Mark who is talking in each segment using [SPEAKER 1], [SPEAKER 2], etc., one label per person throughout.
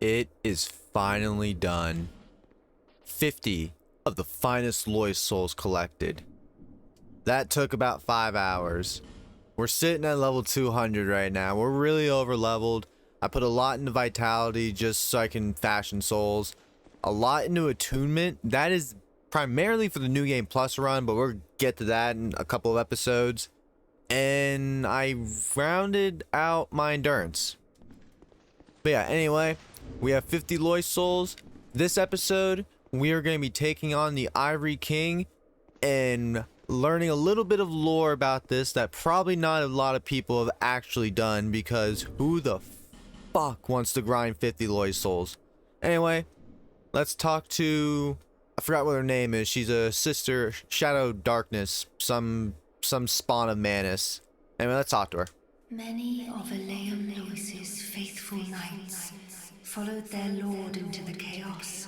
[SPEAKER 1] It is finally done. 50 of the finest Lois souls collected. That took about 5 hours. We're sitting at level 200 right now. We're really over leveled. I put a lot into vitality just so I can fashion souls. A lot into attunement. That is primarily for the new game plus run, but we'll get to that in a couple of episodes. And I rounded out my endurance. But yeah, anyway, we have 50 Lois souls. This episode, we are going to be taking on the Ivory King and learning a little bit of lore about this that probably not a lot of people have actually done, because who the fuck wants to grind 50 Lois souls? Anyway, let's talk to, I forgot what her name is. She's a sister, Shadow Darkness, some spawn of Manus. Anyway, let's talk to her.
[SPEAKER 2] Many of Aleum Lois's faithful knights followed their lord into the chaos,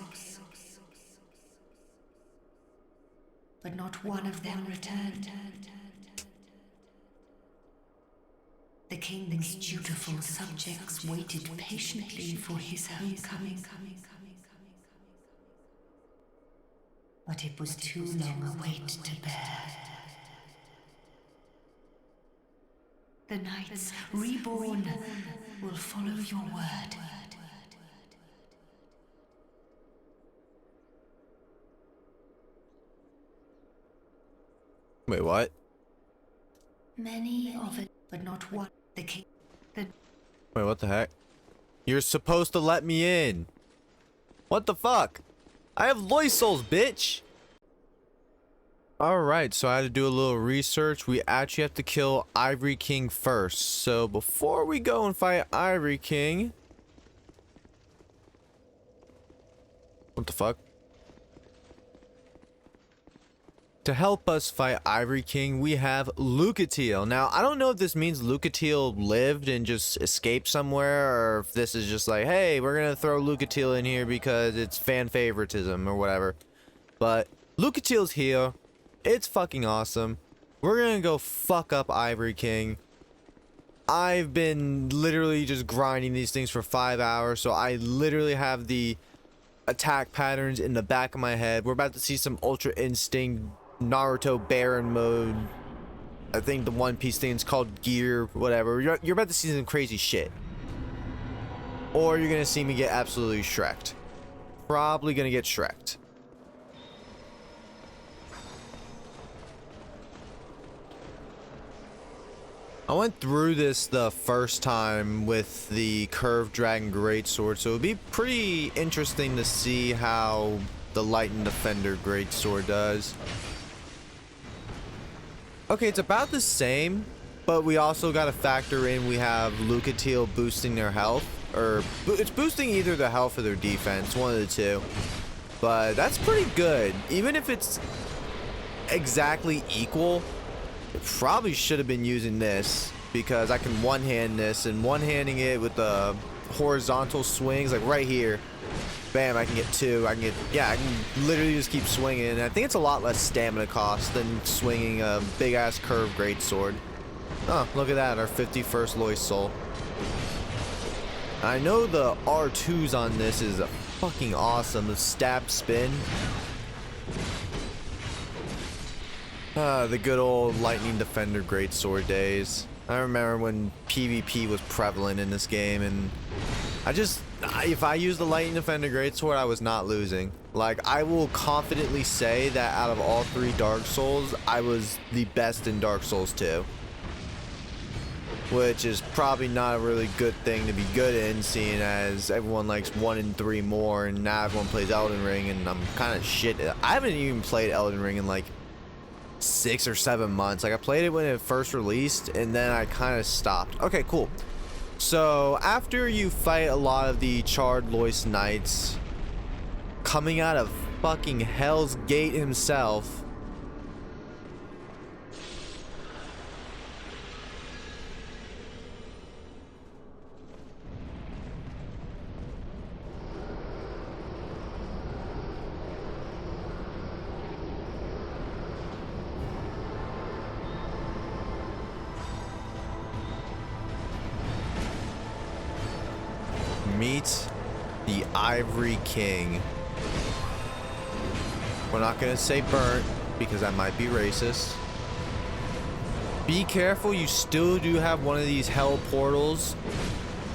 [SPEAKER 2] but not one of them returned. The king's dutiful subjects waited patiently for his homecoming, but it was too long a wait to bear. The knights reborn will follow your word.
[SPEAKER 1] Wait, what?
[SPEAKER 2] Many of it, but not one. The king.
[SPEAKER 1] Wait, what the heck? You're supposed to let me in. What the fuck? I have Lois souls, bitch. Alright, so I had to do a little research. We actually have to kill Ivory King first. So before we go and fight Ivory King... What the fuck? To help us fight Ivory King, we have Lucatiel. Now, I don't know if this means Lucatiel lived and just escaped somewhere, or if this is just like, hey, we're gonna throw Lucatiel in here because it's fan favoritism or whatever. But Lucatiel's here. It's fucking awesome. We're gonna go fuck up Ivory King. I've been literally just grinding these things for 5 hours, so I literally have the attack patterns in the back of my head. We're about to see some Ultra Instinct Naruto Baron mode. I think the One Piece thing is called Gear, whatever. You're about to see some crazy shit. Or you're gonna see me get absolutely Shrek'd. Probably gonna get Shrek'd. I went through this the first time with the Curved Dragon Greatsword, so it would be pretty interesting to see how the Lightning Defender Greatsword does. Okay, it's about the same, but we also got to factor in we have Lucatiel boosting their health, or it's boosting either their health or their defense, one of the two. But that's pretty good. Even if it's exactly equal, it probably should have been using this, because I can one-hand this, and one-handing it with the horizontal swings, like right here. Bam, I can get two. I can literally just keep swinging. And I think it's a lot less stamina cost than swinging a big-ass curved greatsword. Oh, look at that, our 51st Lois soul. I know the R2s on this is fucking awesome. The stab spin. The good old Lightning Defender Greatsword days. I remember when PvP was prevalent in this game, and if I used the Lightning Defender Greatsword, I was not losing. Like, I will confidently say that out of all 3 Dark Souls, I was the best in Dark Souls 2. Which is probably not a really good thing to be good in, seeing as everyone likes 1 and 3 more, and now everyone plays Elden Ring, and I'm kind of shit. I haven't even played Elden Ring in like 6 or 7 months. Like, I played it when it first released, and then I kind of stopped. Okay, cool. So after you fight a lot of the Charred Lois Knights, coming out of fucking Hell's Gate himself, meet the Ivory King. We're not gonna say burnt because that might be racist. Be careful, you still do have one of these hell portals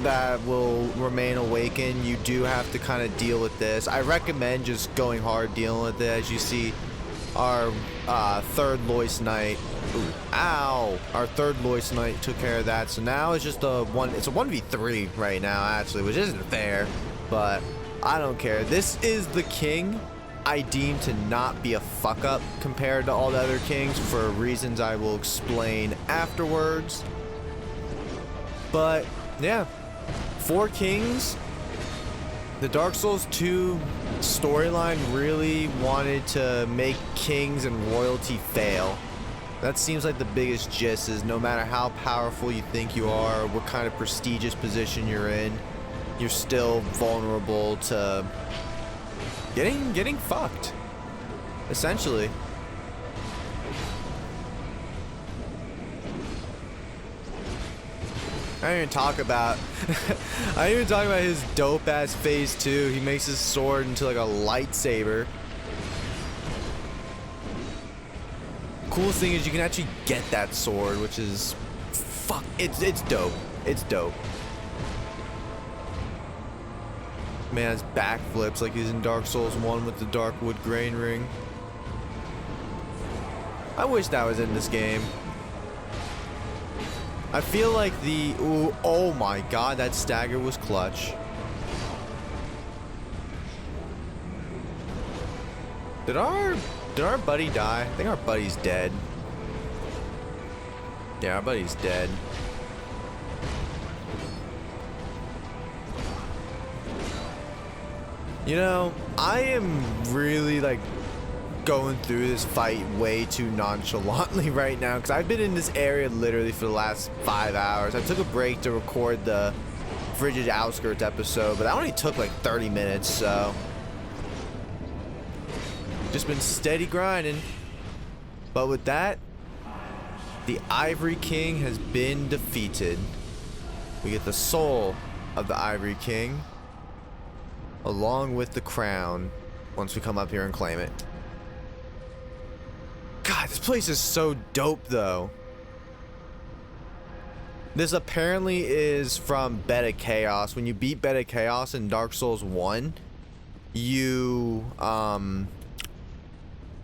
[SPEAKER 1] that will remain awakened. You do have to kind of deal with this. I recommend just going hard dealing with it. As you see, our third Lois Knight, our third Lois Knight took care of that. So now it's just it's a 1v3 right now actually, which isn't fair, but I don't care. This is the king I deem to not be a fuck up compared to all the other kings for reasons I will explain afterwards. But yeah, 4 kings. The Dark Souls 2 storyline really wanted to make kings and royalty fail. That seems like the biggest gist, is no matter how powerful you think you are, what kind of prestigious position you're in, you're still vulnerable to getting fucked, essentially. I didn't even talk about his dope ass phase 2. He makes his sword into like a lightsaber. Coolest thing is you can actually get that sword, which is it's dope. It's dope. Man, his backflips like he's in Dark Souls 1 with the Darkwood Grain Ring. I wish that was in this game. I feel like oh my god, that stagger was clutch. Did our buddy die? I think our buddy's dead. Yeah, our buddy's dead. You know, I am really like going through this fight way too nonchalantly right now, because I've been in this area literally for the last 5 hours. I took a break to record the Frigid Outskirts episode, but that only took like 30 minutes, so just been steady grinding. But with that, the Ivory King has been defeated. We get the soul of the Ivory King along with the crown once we come up here and claim it. God, this place is so dope though. This apparently is from Beta Chaos. When you beat Beta Chaos in Dark Souls 1, you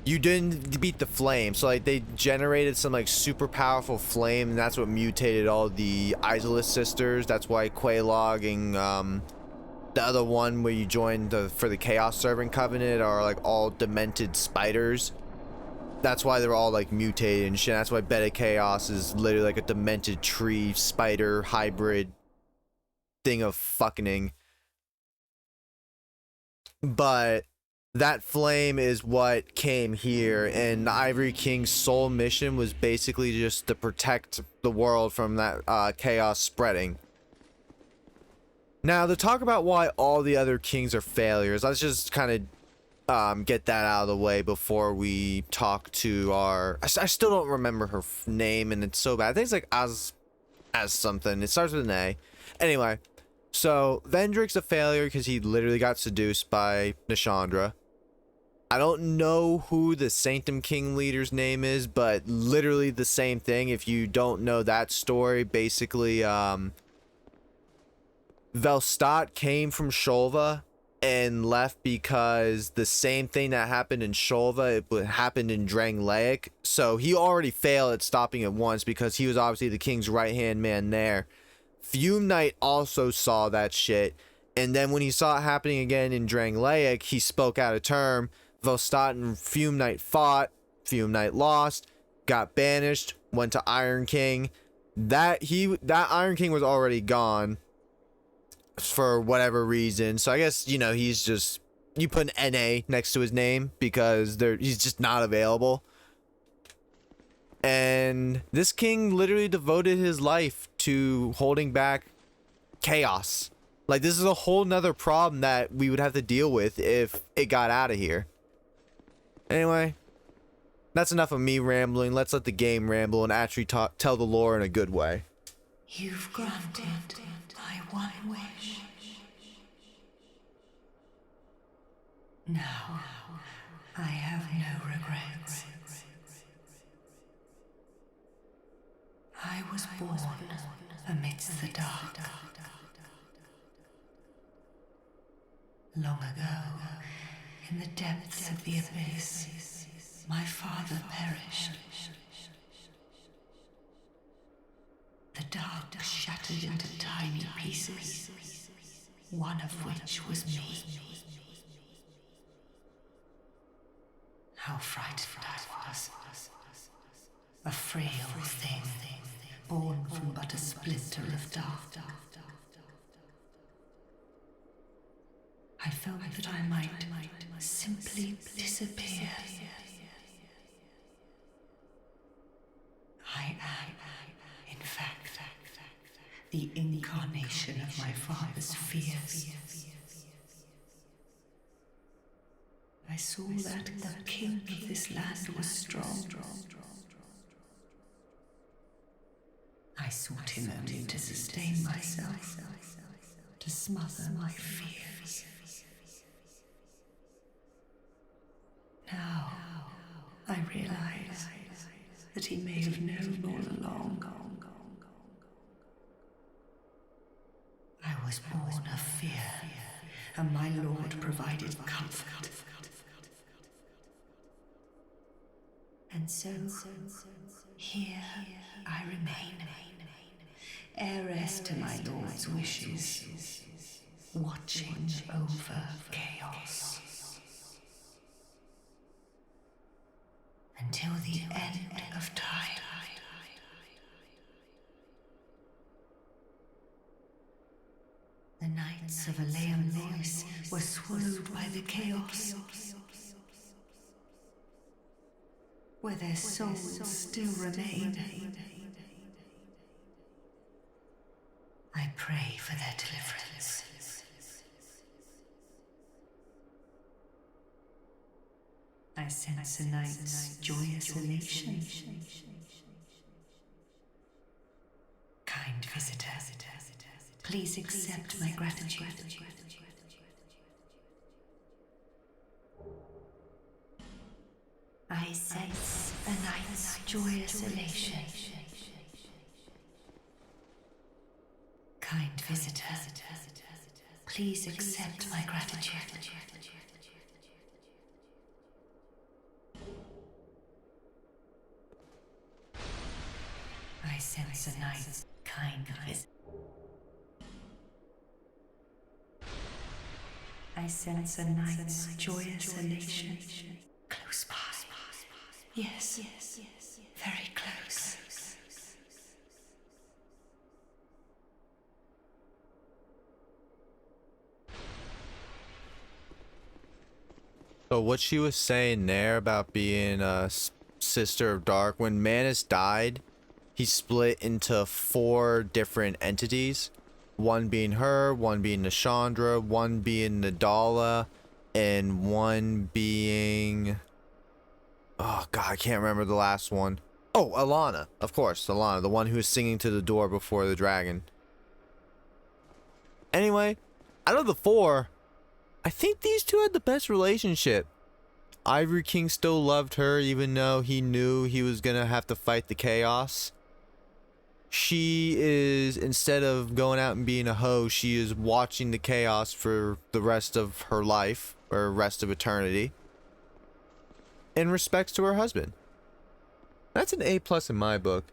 [SPEAKER 1] didn't beat the flame. So like they generated some like super powerful flame, and that's what mutated all the Isolus sisters. That's why Quelaag and the other one where you joined for the Chaos Servant Covenant are like all demented spiders. That's why they're all like mutated and shit. That's why Beta Chaos is literally like a demented tree spider hybrid thing of fucking. But that flame is what came here, and the Ivory King's sole mission was basically just to protect the world from that chaos spreading. Now, to talk about why all the other kings are failures, let's just kind of get that out of the way before we talk to our... I still don't remember her name, and it's so bad. I think it's like as something. It starts with an A. Anyway, so Vendrick's a failure because he literally got seduced by Nishandra. I don't know who the Sanctum King leader's name is, but literally the same thing. If you don't know that story, basically, Velstadt came from Shulva and left because the same thing that happened in Shulva, it happened in Drangleic. So he already failed at stopping it once because he was obviously the king's right-hand man there. Fume Knight also saw that shit, and then when he saw it happening again in Drangleic, he spoke out of term. Velstadt and Fume Knight fought. Fume Knight lost, got banished, went to Iron King. That Iron King was already gone for whatever reason. So I guess, you know, he's just, you put an NA next to his name because he's just not available. And this king literally devoted his life to holding back chaos. Like, this is a whole nother problem that we would have to deal with if it got out of here. Anyway, that's enough of me rambling. Let's let the game ramble and actually tell the lore in a good way.
[SPEAKER 2] You've granted my one wish. Now, I have no regrets. I was born amidst the dark. Long ago, in the depths of the abyss, my father perished. The dark shattered into tiny pieces, one of which was me. How frightened I was. A frail thing, born from but a splinter of dark. I felt that I might simply disappear. I am, in fact, the incarnation of my father's fears. I saw that the king of this land was strong. I sought him only to sustain myself, to smother my fears. Now, I realize that he may have known all along. I was born of fear, and my Lord provided comfort. And so, here I remain, heiress to my Lord's wishes, watching over chaos. Until the end of time. The knights of Ivory were swallowed by the chaos, where their souls still remain. I pray for their deliverance. I sense a night's joyous elation. Kind visitor, please accept my gratitude. I sense a night's joyous elation. Kind visitor, please accept my gratitude. I sense a night's kind visitor. I sense a night's joyous elation. Close by. Yes, very close.
[SPEAKER 1] So what she was saying there about being a sister of dark, when Manus died, he split into 4 different entities. One being her, one being Nashandra, one being Nadala, and one being... oh god, I can't remember the last one. Oh, Alana. Of course, Alana, the one who was singing to the door before the dragon. Anyway, out of the 4, I think these 2 had the best relationship. Ivory King still loved her even though he knew he was gonna have to fight the chaos. She is, instead of going out and being a hoe, she is watching the chaos for the rest of her life, or rest of eternity, in respects to her husband. That's an A+ in my book.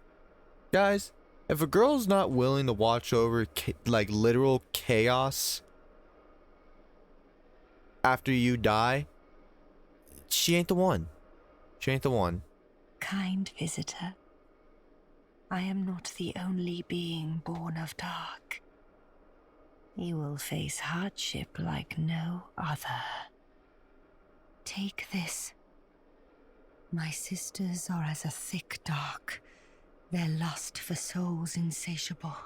[SPEAKER 1] Guys, if a girl's not willing to watch over like literal chaos after you die, she ain't the one. She ain't the one.
[SPEAKER 2] Kind visitor, I am not the only being born of dark. You will face hardship like no other. Take this. My sisters are as a thick dark, their lust for souls insatiable.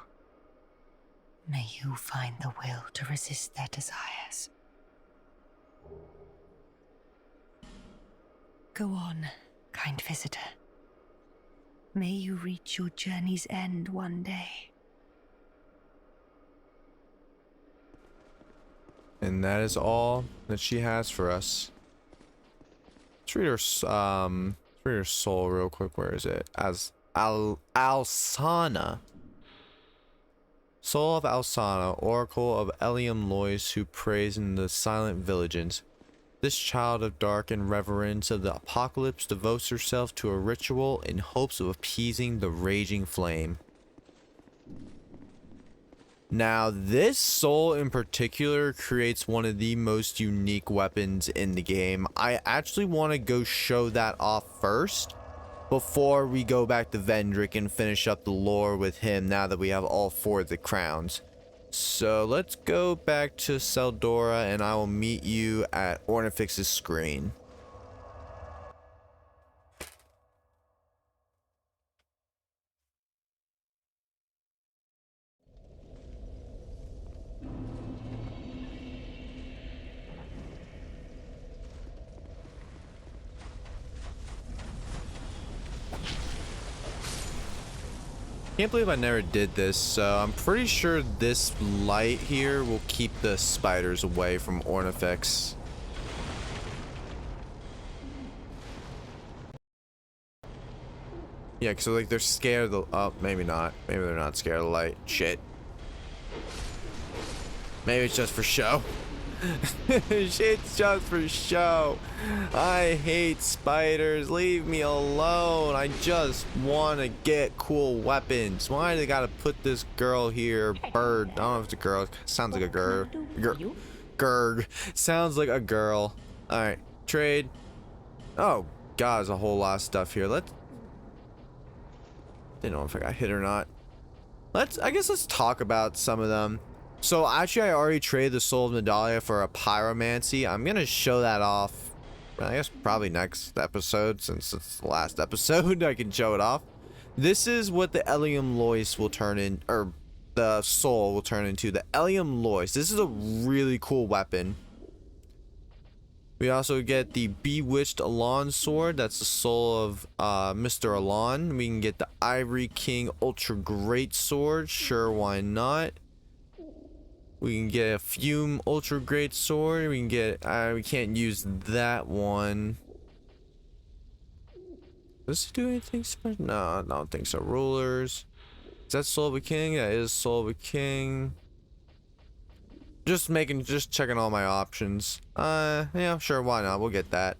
[SPEAKER 2] May you find the will to resist their desires. Go on, kind visitor. May you reach your journey's end one day.
[SPEAKER 1] And that is all that she has for us. Let's read her soul real quick. Where is it? Alsana. Soul of Alsana, Oracle of Eliam Lois, who prays in the silent villages. This child of dark and reverence of the apocalypse devotes herself to a ritual in hopes of appeasing the raging flame. Now, this soul in particular creates one of the most unique weapons in the game. I actually want to go show that off first before we go back to Vendrick and finish up the lore with him now that we have all 4 of the crowns. So let's go back to Seldora and I will meet you at Ornifix's screen. Can't believe I never did this, so I'm pretty sure this light here will keep the spiders away from Ornifex. Yeah, cause like they're scared of the, oh, maybe not. Maybe they're not scared of the light. Shit. Maybe it's just for show. Shit's just for show. I hate spiders. Leave me alone. I just want to get cool weapons. Why they gotta put this girl here? Bird. I don't know if it's a girl. Sounds like a girl. Gurg. Sounds like a girl. Alright. Trade. Oh, God, there's a whole lot of stuff here. Didn't know if I got hit or not. I guess let's talk about some of them. So actually I already traded the Soul of Nadalia for a Pyromancy. I'm gonna show that off, I guess probably next episode, since it's the last episode. I can show it off. This is what the Eliam Lois will turn in, or the soul will turn into. The Eliam Lois. This is a really cool weapon. We also get the Bewitched Alon sword. That's the soul of Mr. Alon. We can get the Ivory King Ultra Great Sword. Sure, why not? We can get a Fume Ultra Great Sword. We can get, we can't use that one. Does it do anything special? No, I don't think so. Rulers. Is that Soul of a King? That is Soul of a King. Just checking all my options. Yeah, sure, why not? We'll get that.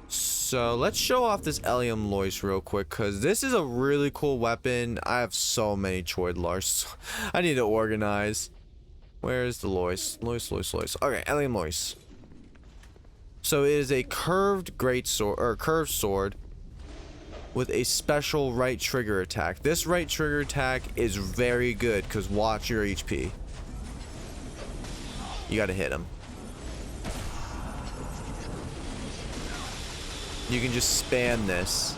[SPEAKER 1] So let's show off this Eliam Lois real quick, because this is a really cool weapon. I have so many Choidlars. I need to organize. Where's the Lois? Lois. Okay, Eliam Lois. So it is a curved great sword, or curved sword, with a special right trigger attack. This right trigger attack is very good, because watch your HP. You gotta hit him. You can just spam this.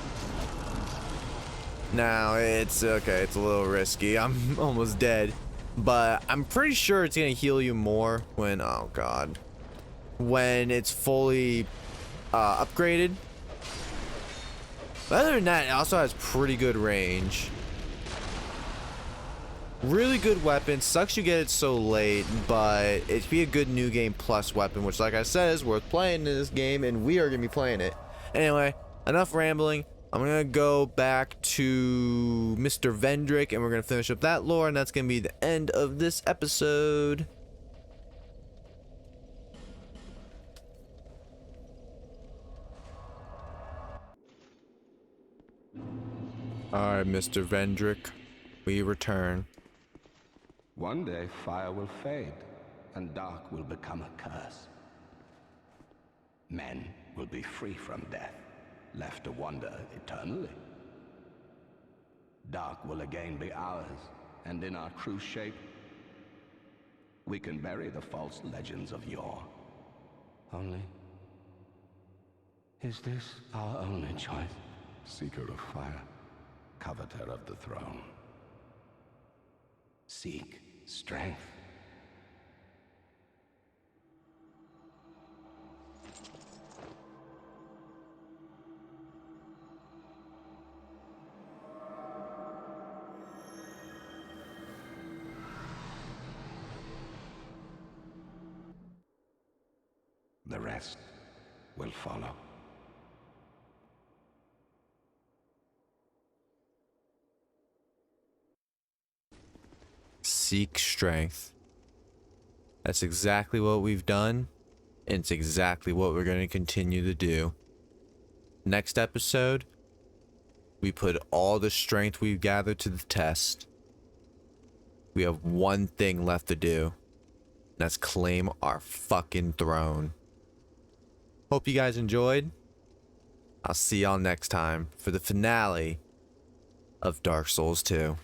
[SPEAKER 1] Now, it's okay, it's a little risky. I'm almost dead. But I'm pretty sure it's gonna heal you more when, oh god, when it's fully upgraded. But other than that, it also has pretty good range. Really good weapon. Sucks you get it so late, but it'd be a good new game plus weapon, which, like I said, is worth playing in this game, and we are gonna be playing it. Anyway, enough rambling. I'm gonna go back to Mr. Vendrick, and we're gonna finish up that lore, and that's gonna be the end of this episode. Alright, Mr. Vendrick, we return.
[SPEAKER 3] One day fire will fade, and dark will become a curse. Men will be free from death, left to wander eternally. Dark will again be ours, and in our true shape, we can bury the false legends of yore. Only, is this our only choice? Seeker of fire, coveter of the throne. Seek strength. the rest will follow.
[SPEAKER 1] Seek strength. That's exactly what we've done, and it's exactly what we're going to continue to do. Next episode, we put all the strength we've gathered to the test. We have one thing left to do, and that's claim our fucking throne. Hope you guys enjoyed. I'll see y'all next time for the finale of Dark Souls 2.